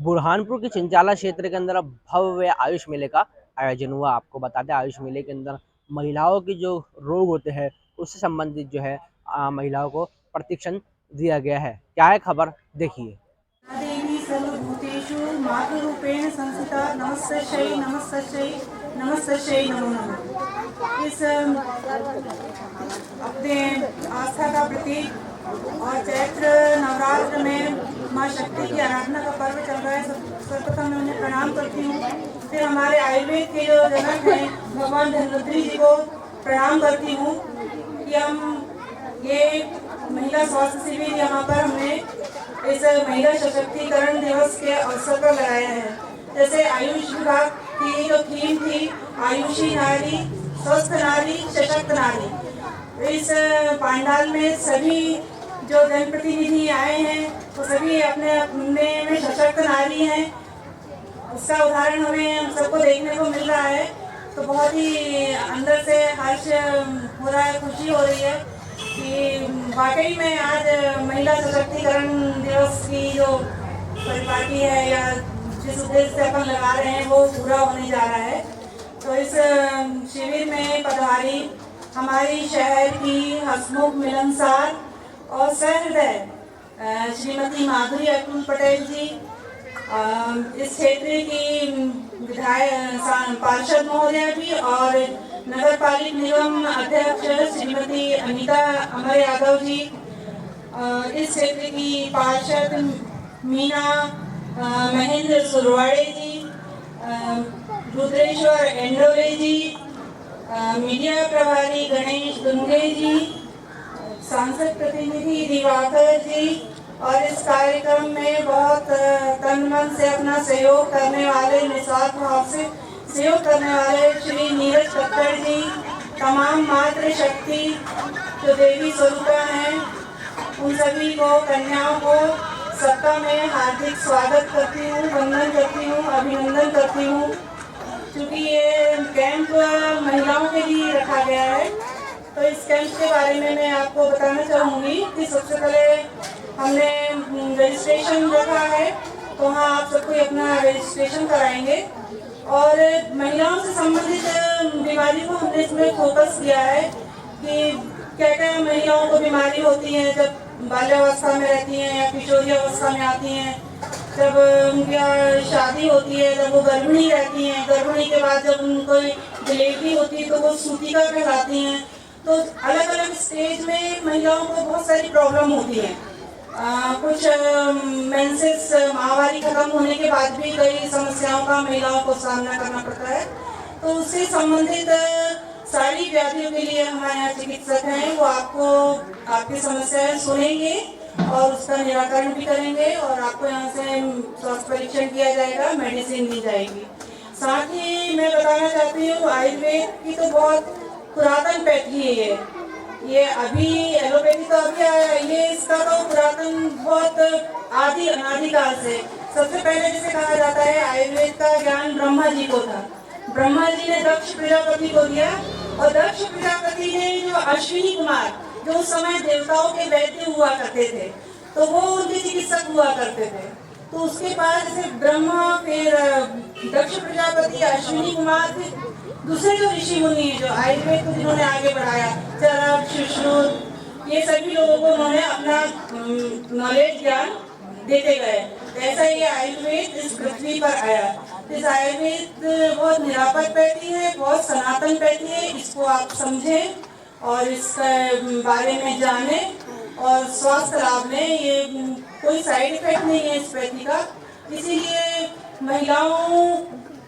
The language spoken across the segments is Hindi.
बुरहानपुर के चिंचाला क्षेत्र के अंदर भव्य आयुष मेले का आयोजन हुआ। आपको बताते हैं आयुष मेले के अंदर महिलाओं की जो रोग होते हैं उससे संबंधित जो है महिलाओं को प्रशिक्षण दिया गया है। क्या है खबर, देखिए। देवी सर्वभूतेषु मातृरूपेण संस्थिता नमस्तस्यै नमस्तस्यै नमस्तस्यै नमो नमः। इस अपने आस्था का प्रतीक और चैत्र नवरात्र में माँ शक्ति की आराधना का पर्व चल रहा है। सर्वप्रथम मैं उन्हें प्रणाम करती हूँ। फिर हमारे आयुर्वेद के जो जनक हैं भगवान धन्वंतरी जी को प्रणाम करती हूँ कि हम ये महिला स्वास्थ्य शिविर यहाँ पर हमने इस महिला सशक्तिकरण दिवस के अवसर पर लगाया है। जैसे आयुष विभाग की जो थीम थी आयुषी नारी स्वस्थ नारी सशक्त नारी, इस पांडाल में सभी जो जनप्रतिनिधि आए हैं वो सभी अपने अपने में सशक्त नारी हैं। उसका उदाहरण हमें हम सबको देखने को मिल रहा है। तो बहुत ही अंदर से हर्ष हो रहा है, खुशी हो रही है कि वाकई में आज महिला सशक्तिकरण दिवस की जो परिपाटी है या जिस उद्देश्य से अपन लगा रहे हैं वो पूरा होने जा रहा है। तो इस शिविर में पधारी हमारी शहर की हसमुख मिलनसार और सहृदय श्रीमती माधुरी अतुल पटेल जी, इस क्षेत्र की विधायक पार्षद महोदया जी और नगर पालिक निगम अध्यक्ष श्रीमती अनीता अमर यादव जी, इस क्षेत्र की पार्षद मीना महेंद्र सुरवाड़े जी, रुद्रेश्वर एंडोले जी, मीडिया प्रभारी गणेश दुंगे जी, सांसद प्रतिनिधि दिवाकर जी और इस कार्यक्रम में बहुत तन मन से अपना सहयोग करने वाले, निस्वार्थ भाव से सहयोग करने वाले श्री नीरज कक्कड़ जी, तमाम मातृशक्ति जो देवी स्वरूपा हैं उन सभी को, कन्याओं को, सबका मैं हार्दिक स्वागत करती हूँ, वंदन करती हूँ, अभिनंदन करती हूँ। क्योंकि ये कैंप महिलाओं के लिए रखा गया है तो इस कैंप के बारे में मैं आपको बताना चाहूँगी कि सबसे पहले हमने रजिस्ट्रेशन रखा है तो हाँ आप सबको अपना रजिस्ट्रेशन कराएंगे और महिलाओं से संबंधित बीमारी को हमने इसमें फोकस किया है कि क्या क्या महिलाओं को बीमारी होती है जब बाल्यावस्था में रहती हैं या किशोरी अवस्था में आती हैं, जब उनकी शादी होती है, जब वो गर्भिणी रहती हैं, गर्भिणी के बाद जब उनको डिलीवरी होती है तो वो सूतिका कहलाती हैं। तो अलग अलग स्टेज में महिलाओं को बहुत सारी प्रॉब्लम होती है। कुछ मेंसेस माहवारी खत्म होने के बाद भी कई समस्याओं का महिलाओं को सामना करना पड़ता है। तो उससे संबंधित सारी व्याधियों के लिए हमारे यहाँ चिकित्सक हैं, वो आपको आपकी समस्याएं सुनेंगे और उसका निराकरण भी करेंगे और आपको यहाँ से स्वास्थ्य परीक्षण किया जाएगा, मेडिसिन दी जाएगी। साथ ही मैं बताना चाहती हूँ आयुर्वेद की तो बहुत पुरातन पैथी है ये अभी एलोपैथी तो अभी आया, ये इसका तो पुरातन बहुत आदि अनादिकाल से। सबसे पहले जिसे कहा जाता है आयुर्वेद का ज्ञान ब्रह्मा जी को था। ब्रह्मा जी ने दक्ष प्रजापति को दिया और दक्ष प्रजापति ने जो अश्विनी कुमार जो उस समय देवताओं के वैद्य हुआ करते थे तो वो उनके चिकित्सक हुआ करते थे। तो उसके बाद जैसे ब्रह्मा, फिर दक्ष प्रजापति, अश्विनी कुमार, फिर दूसरे जो ऋषि मुनि जो आयुर्वेद को जिन्होंने आगे बढ़ाया, चरक, सुश्रुत, ये सभी लोगों को उन्होंने अपना नॉलेज ज्ञान देते गए। ऐसा ये आयुर्वेद इस पृथ्वी पर आया। इस आयुर्वेद बहुत निरापद पैथी है, बहुत सनातन पैथी है। इसको आप समझें और इसके बारे में जाने और स्वास्थ्य लाभ लें। ये कोई साइड इफेक्ट नहीं है इस पैथी का। इसीलिए महिलाओं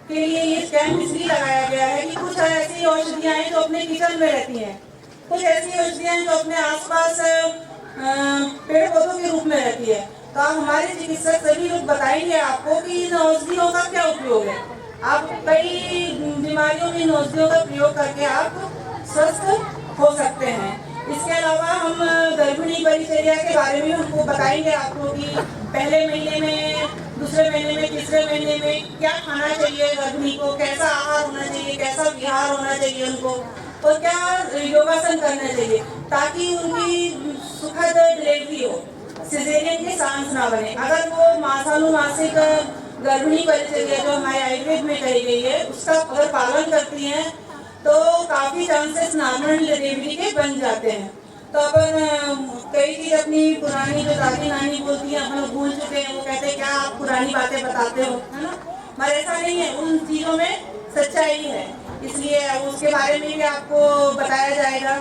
के लिए ये कैंप इसलिए लगाया गया है कि कुछ ऐसी औषधियाँ हैं जो अपने किचन में रहती हैं, कुछ ऐसी औषधियाँ हैं जो अपने आसपास पेड़ पौधों के रूप में रहती है। तो आप हमारे चिकित्सक सभी लोग बताएंगे आपको कि इन औषधियों का क्या उपयोग है। आप कई बीमारियों में इन औषधियों का प्रयोग करके आप स्वस्थ हो सकते हैं। इसके अलावा हम गर्भिणी परिचर्या के बारे में हमको बताएंगे आपको कि पहले महीने में, दूसरे महीने में, तीसरे महीने में क्या खाना चाहिए गर्भिणी को, कैसा आहार होना चाहिए, कैसा विहार होना चाहिए उनको और क्या योगासन करना चाहिए ताकि उनकी सुखद डिलीवरी हो। सिजेरियन के चांस ना बने। अगर वो मासानुमासिक गर्भिणी परिचर्या जो हमारे आयुर्वेद में कही गई है उसका अगर पालन करती हैं तो काफी चांसेस नॉर्मल डिलीवरी के बन जाते हैं। तो अपन कई चीज अपनी पुरानी जो दादी नानी बोलती है अपन भूल चुके हैं, वो कहते हैं क्या आप पुरानी बातें बताते हो, है ना, मगर ऐसा नहीं है, उन चीजों में सच्चाई है, इसलिए उसके बारे में भी आपको बताया जाएगा।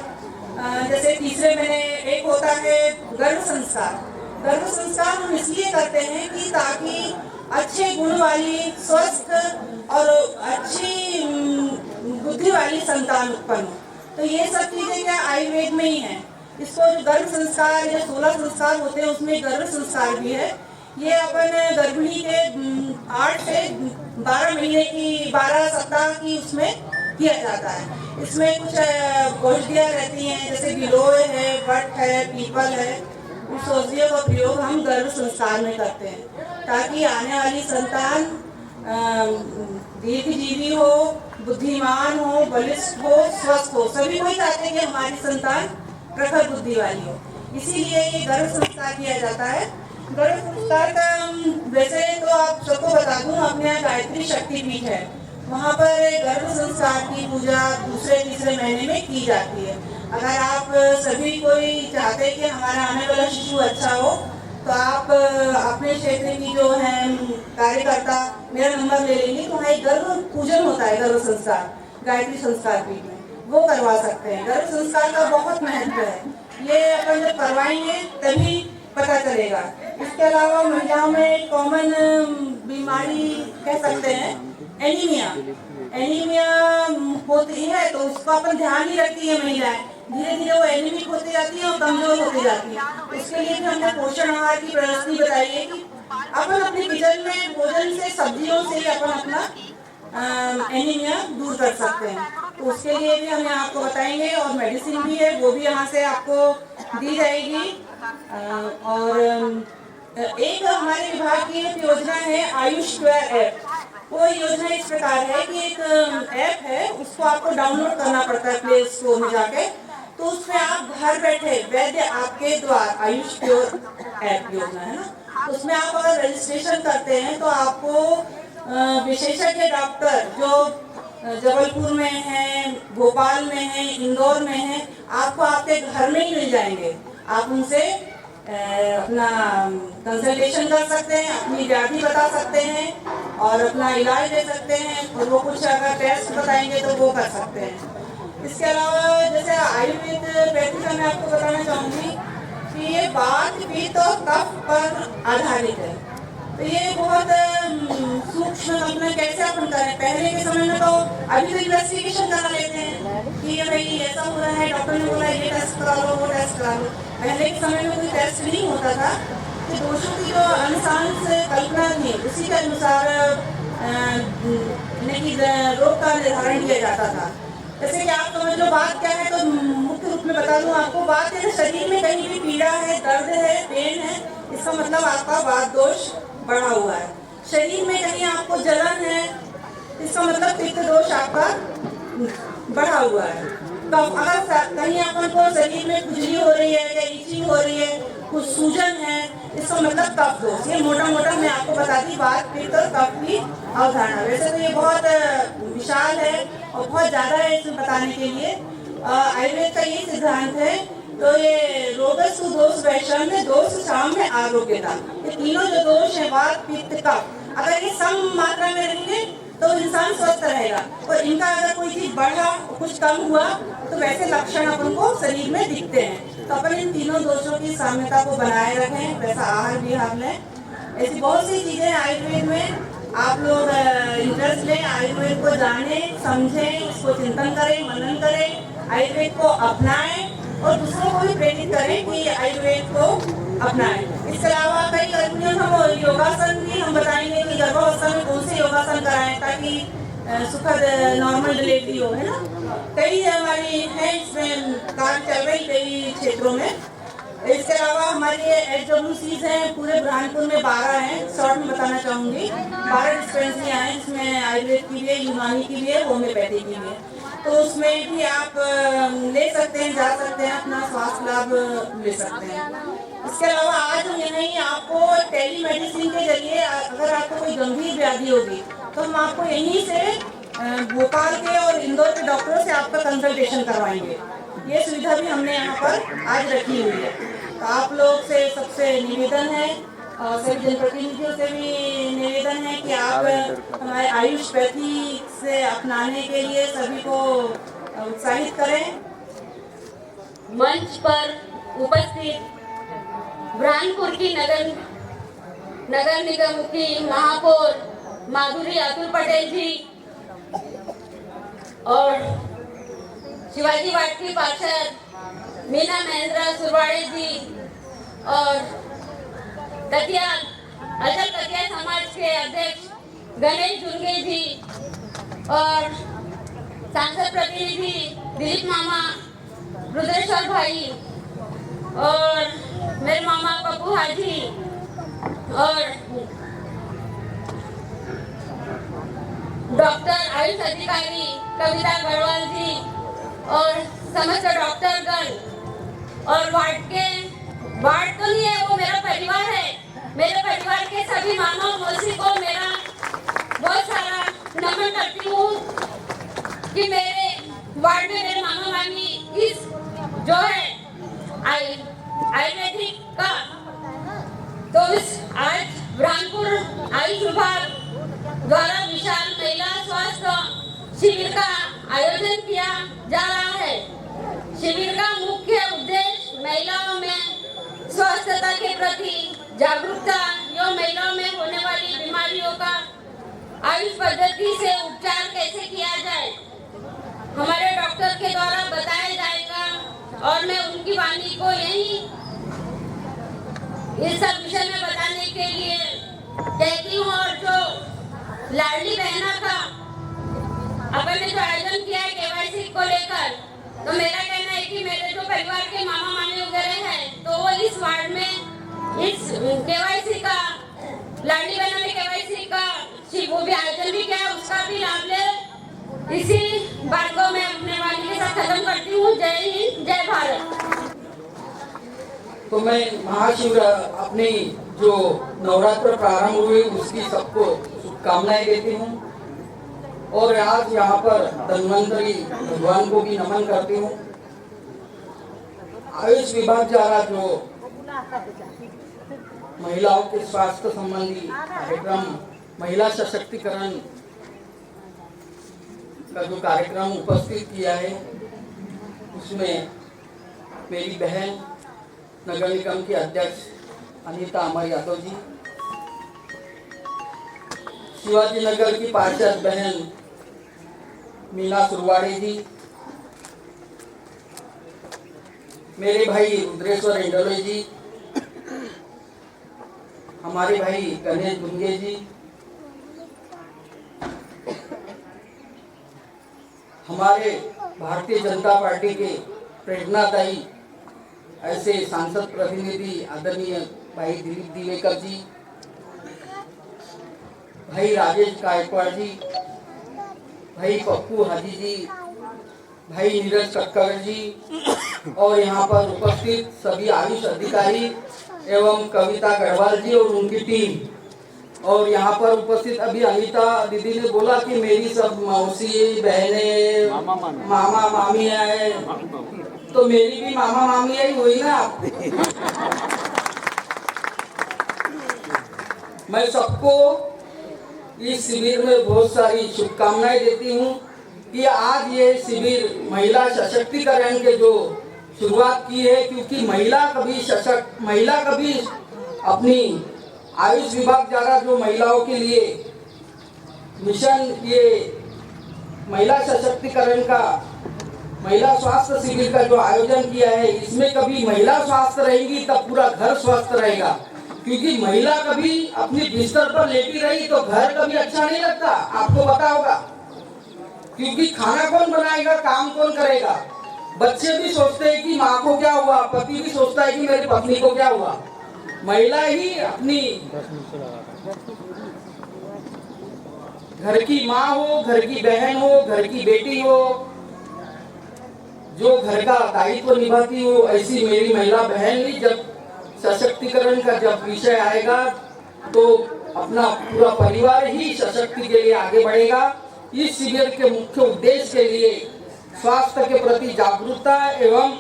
जैसे तीसरे महीने एक होता है गर्भ संस्कार। गर्भ संस्कार हम इसलिए करते हैं कि ताकि अच्छे गुण वाली स्वस्थ और अच्छी बुद्धि वाली संतान उत्पन्न हो। तो ये सब चीजें क्या आयुर्वेद में ही है। इसको गर्भ संस्कार या 16 संस्कार होते हैं उसमें गर्भ संस्कार भी है। ये अपन गर्भिणी के 8 से 12 महीने की 12 सप्ताह की उसमें किया जाता है। इसमें कुछ औषधियाँ रहती हैं जैसे गिलोय है, वट है, पीपल है। उस औषधियों का प्रयोग हम गर्भ संस्कार में करते हैं ताकि आने वाली संतान दीर्घजीवी हो, बुद्धिमान हो, बलिष्ठ हो, स्वस्थ हो। सभी वही चाहते हैं कि हमारी संतान प्रखर बुद्धि वाली हो, इसीलिए ये गर्भ संस्कार किया जाता है। गर्भ संस्कार का वैसे तो आप सबको बता दूं अपने यहाँ गायत्री शक्तिपीठ है, वहाँ पर गर्भ संस्कार की पूजा दूसरे तीसरे महीने में की जाती है। अगर आप सभी कोई चाहते हैं कि हमारा आने वाला शिशु अच्छा हो तो आप अपने क्षेत्र की जो है कार्यकर्ता मेरा नंबर ले लेंगे तो वहाँ एक गर्भ पूजन होता है, गर्भ संस्कार गायत्री संस्कार पीठ में, वो करवा सकते हैं। गर्भ संस्कार का बहुत महत्व है, ये अपन जब करवाएंगे तभी पता चलेगा। इसके अलावा महिलाओं में कॉमन बीमारी कह सकते हैं एनीमिया। एनीमिया होती है तो उसको अपन ध्यान ही रखती है महिलाएं, धीरे धीरे वो एनीमिक होती जाती है और कमजोर होती जाती है। इसके लिए भी हमने पोषण आहार की प्रस्तुति बताई है कि अपन अपने किचन में भोजन से सब्जियों से अपन अपना एनीमिया दूर कर सकते हैं। तो उसके लिए भी हम यहाँ आपको बताएंगे और मेडिसिन भी है वो भी यहाँ से आपको दी जाएगी। और एक हमारे विभाग की एक योजना है आयुष केयर ऐप। वो योजना इस प्रकार है कि एक ऐप है उसको आपको डाउनलोड करना पड़ता है प्ले स्टोर में जाके, तो उसमें आप घर बैठे वैद्य आपके द्वार आयुष क्योर ऐप योजना है ना, उसमें आप अगर रजिस्ट्रेशन करते हैं तो आपको विशेषज्ञ डॉक्टर जो जबलपुर में है, भोपाल में है, इंदौर में है, आपको आपके घर में ही मिल जाएंगे। आप उनसे अपना कंसल्टेशन कर सकते हैं, अपनी व्याधि बता सकते हैं और अपना इलाज दे सकते हैं और वो कुछ अगर टेस्ट बताएंगे तो वो कर सकते हैं। इसके अलावा जैसे आयुर्वेद का मैं आपको बताना चाहूँगी कि ये वात पित्त और कफ पर आधारित है। तो ये बहुत सूक्ष्म अपना कैसे अपन करें। पहले के समय में तो अभी तो इन्वेस्टिगेशन करा लेते हैं कि ये भाई ऐसा हो रहा है, डॉक्टर ने बोला ये टेस्ट करा लो, वो टेस्ट करा लो। पहले के समय में कोई टेस्ट नहीं होता था, कि दोषों की जो अनुसांस कल्पना थी उसी के अनुसार रोग का निर्धारण किया जाता था। जैसे कि आप समझ लो बात क्या है, तो मुख्य रूप में बता दूं आपको। बात है शरीर में कहीं भी पीड़ा है, दर्द है, पेन है, इसका मतलब आपका वात दोष बढ़ा हुआ है। शरीर में कहीं आपको जलन है, इसका मतलब पित्त दोष आपका बढ़ा हुआ है। तो अगर कहीं अपन को शरीर में खुजली हो रही है या इचिंग हो रही है, कुछ सूजन है, इसका मतलब कफ दोष। ये मोटा मोटा मैं आपको बता दी वात पित्त और कफ की अवधारणा। वैसे तो ये बहुत विशाल है और बहुत ज्यादा है इसमें बताने के लिए। आयुर्वेद का ये सिद्धांत है, तो ये रोगस्तु दोष वैषम्य दोष साम्य आरोग्यता, ये तीनों जो दोष है वात पित्त कफ, अगर ये सम मात्रा में रहेंगे तो इंसान स्वस्थ रहेगा। और इनका अगर कोई चीज बढ़ा कुछ कम हुआ तो वैसे लक्षण अपन को शरीर में दिखते हैं। तो अपन इन तीनों दोषों की साम्यता को बनाए रखें, वैसा आहार विहार लें। ऐसी बहुत सी चीजें आयुर्वेद में, आप लोग इंटरेस्ट लें, आयुर्वेद को जानें, समझें, उसको चिंतन करें, मनन करें, आयुर्वेद को अपनाएं और दूसरों को भी प्रेरित करें कि आयुर्वेद को अपनाएं। इसके अलावा कई गर्मियों में हम योगासन भी हम बताएंगे कि गर्भावस्था में कौन से योगासन कराएं ताकि सुखद नॉर्मल डिलीवरी हो, है ना। कई हमारी है इसमें कार्य चल रही कई क्षेत्रों में। इसके अलावा हमारी HWCs हैं पूरे बुरहानपुर में 12 हैं। शॉर्ट में बताना चाहूँगी 12 डिस्पेंसरियाँ हैं जिसमें आयुर्वेद की भी है, यूनानी की भी है, होम्योपैथी की भी है। तो उसमें भी आप ले सकते हैं, जा सकते हैं, अपना स्वास्थ्य लाभ ले सकते हैं। इसके अलावा आज हम यहीं आपको टेली मेडिसिन के जरिए अगर आपको कोई गंभीर व्याधि होगी तो हम आपको यहीं से भोपाल के और इंदौर के डॉक्टरों से आपका कंसल्टेशन करवाएंगे। ये सुविधा भी हमने यहाँ पर आज रखी हुई है। तो आप लोग से सबसे निवेदन है और सभी जनप्रतिनिधियों से भी निवेदन है कि आप हमारे आयुषपैथी से अपनाने के लिए सभी को उत्साहित करें। मंच पर उपस्थित बुरहानपुर की नगर निगम की महापौर माधुरी अतुल पटेल जी और शिवाजी वार्ड की पार्षद मीना महेंद्र सुरवाड़े जी और अचल कटिया समाज के अध्यक्ष गणेश दुर्गे जी और सांसद प्रतिनिधि दिलीप मामा, रुद्रेश्वर भाई और मेरे मामा पप्पू हाजी और डॉक्टर आयुष अधिकारी कविता गढ़वाल जी और समस्त डॉक्टरगण और वार्ड तो नहीं है, वो मेरा परिवार है। मेरे परिवार के सभी मामा मौसी को मेरा बहुत सारा नमन करती हूँ कि मेरे वार्ड में मेरे मामा मामी इस जो है आयुर्वेदिक का तो इस आज बुरहानपुर आयुष विभाग द्वारा विशाल महिला स्वास्थ्य शिविर का आयोजन किया जा रहा है। शिविर का मुख्य उद्देश्य महिलाओं में स्वास्थ्यता के प्रति जागरूकता एवं महिलाओं में होने वाली बीमारियों का आयुष पद्धति से उपचार कैसे किया जाए हमारे डॉक्टर के द्वारा बताया जाएगा और मैं उनकी वाणी को यही इस सब विषय में बताने के लिए कहती हूँ। और जो लाडली बहना का अपन ने जो आयोजन किया है केवाईसी को लेकर, तो मेरा कहना है कि मेरे जो परिवार के मामा मामी वगैरह हैं तो वो इस वार्ड में इस केवाईसी का लाडली बहना में केवाईसी का वो भी आयोजन भी किया है, उसका भी लाभ ले। इसी बात को मैं अपने वाणी के साथ खत्म करती हूँ। जय हिंद, जय भारत। तो मैं महाशिवरात्रि अपनी जो नवरात्र प्रारंभ हुए उसकी सबको शुभकामनाएं देती हूँ और आज यहाँ पर धन्वंतरी भगवान को भी नमन करती हूँ। आयुष विभाग द्वारा जो महिलाओं के स्वास्थ्य संबंधी कार्यक्रम महिला सशक्तिकरण का जो कार्यक्रम उपस्थित किया है उसमें मेरी बहन नगर निगम की अध्यक्ष अनीता अमर यादव जी, शिवाजी नगर की पार्षद बहन मीना सुरवाड़े जी, मेरे भाई रुद्रेश्वर इंडोले जी, हमारे भाई गणेश दुर्गे जी, हमारे भारतीय जनता पार्टी के प्रेरणादायी ऐसे सांसद प्रतिनिधि आदरणीय भाई दिलीप दिवेकर जी, भाई राजेश गायकवाड़ जी, भाई पप्पू हाजी जी, भाई नीरज कक्कर जी और यहाँ पर उपस्थित सभी आयुष अधिकारी एवं कविता गढ़वाल जी और उनकी टीम, और यहाँ पर उपस्थित अभी अनीता दीदी ने बोला कि मेरी सब मौसी बहने मामा मामी है, तो मेरी भी मामा मामी ही हुई ना। मैं सबको इस शिविर में बहुत सारी शुभकामनाएं देती हूँ कि आज ये शिविर महिला सशक्तिकरण के जो शुरुआत की है, क्योंकि महिला कभी अपनी आयुष विभाग द्वारा जो महिलाओं के लिए मिशन ये महिला सशक्तिकरण का महिला स्वास्थ्य शिविर का जो आयोजन किया है, इसमें कभी महिला स्वस्थ रहेगी तब पूरा घर स्वस्थ रहेगा, क्योंकि महिला कभी अपनी बिस्तर पर लेटी रही तो घर कभी अच्छा नहीं लगता, आपको पता होगा, क्योंकि खाना कौन बनाएगा, काम कौन करेगा। बच्चे भी सोचते हैं कि माँ को क्या हुआ, पति भी सोचता है कि मेरी पत्नी को क्या हुआ। महिला ही अपनी घर की माँ हो, घर की बहन हो, घर की बेटी हो, जो घर का दायित्व निभाती हो, ऐसी मेरी महिला बहन भी जब सशक्तिकरण का जब विषय आएगा तो अपना पूरा परिवार ही सशक्ति के लिए आगे बढ़ेगा। इस शिविर के मुख्य उद्देश्य के लिए स्वास्थ्य के प्रति जागरूकता एवं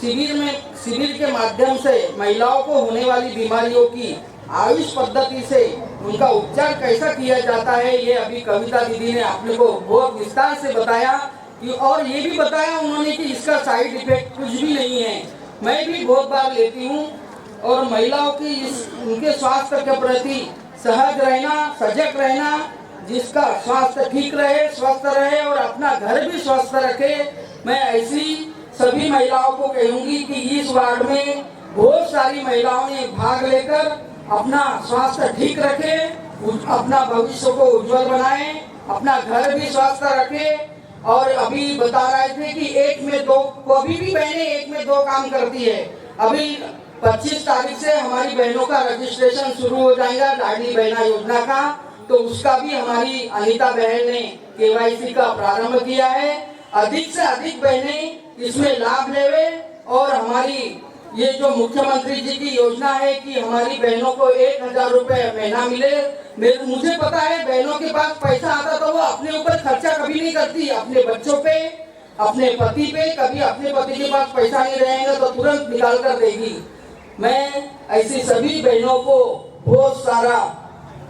शिविर के माध्यम से महिलाओं को होने वाली बीमारियों की आयुष पद्धति से उनका उपचार कैसा किया जाता है, ये अभी कविता दीदी ने आपने को बहुत विस्तार से बताया कि, और ये भी बताया उन्होंने कि इसका साइड इफेक्ट कुछ भी नहीं है। मैं भी बहुत बार लेती हूँ और महिलाओं की उनके स्वास्थ्य के प्रति सहज रहना, सजग रहना, जिसका स्वास्थ्य ठीक रहे, स्वस्थ रहे और अपना घर भी स्वस्थ रखे। मैं ऐसी सभी महिलाओं को कहूंगी कि इस वार्ड में बहुत सारी महिलाओं ने भाग लेकर अपना स्वास्थ्य ठीक रखे, अपना भविष्य को उज्जवल बनाए, अपना घर भी स्वस्थ रखे। और अभी बता रहे थे कि एक में दो, कभी भी बहनें एक में दो काम करती है। अभी 25 तारीख से हमारी बहनों का रजिस्ट्रेशन शुरू हो जाएगा लाडली बहना योजना का, तो उसका भी हमारी अनीता बहन ने KYC का प्रारंभ किया है। अधिक से अधिक बहनें इसमें लाभ लेवे और हमारी ये जो मुख्यमंत्री जी की योजना है कि हमारी बहनों को 1000 रुपए महीना मिले। मुझे पता है बहनों के पास पैसा आता तो वो अपने ऊपर खर्चा कभी नहीं करती, अपने बच्चों पे, अपने पति पे। कभी अपने पति के पास पैसा नहीं रहेगा तो तुरंत निकाल कर देगी। मैं ऐसी सभी बहनों को बहुत सारा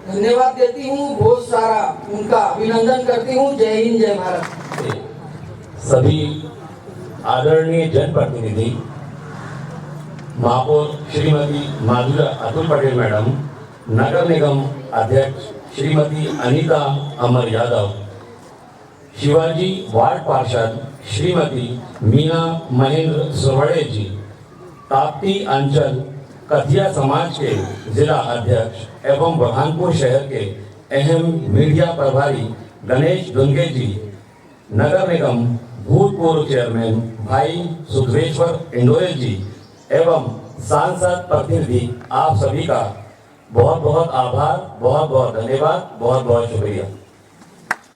धन्यवाद देती हूँ, बहुत सारा उनका अभिनंदन करती हूँ। जय हिंद, जय भारत। सभी आदरणीय जनप्रतिनिधि महापौर श्रीमती माधुरा अतुल पटेल मैडम, नगर निगम अध्यक्ष श्रीमती अनीता अमर यादव, शिवाजी वार्ड पार्षद श्रीमती मीना महेंद्र सोवड़े जी, ताप्ती अंचल कथिया समाज के जिला अध्यक्ष एवं बुरहानपुर शहर के अहम मीडिया प्रभारी गणेश दुंगे जी, नगर निगम भूतपूर्व चेयरमैन भाई सुधवेश्वर इंडोरे जी एवं सांसद प्रतिनिधि, आप सभी का बहुत बहुत आभार, बहुत बहुत धन्यवाद, बहुत बहुत शुक्रिया।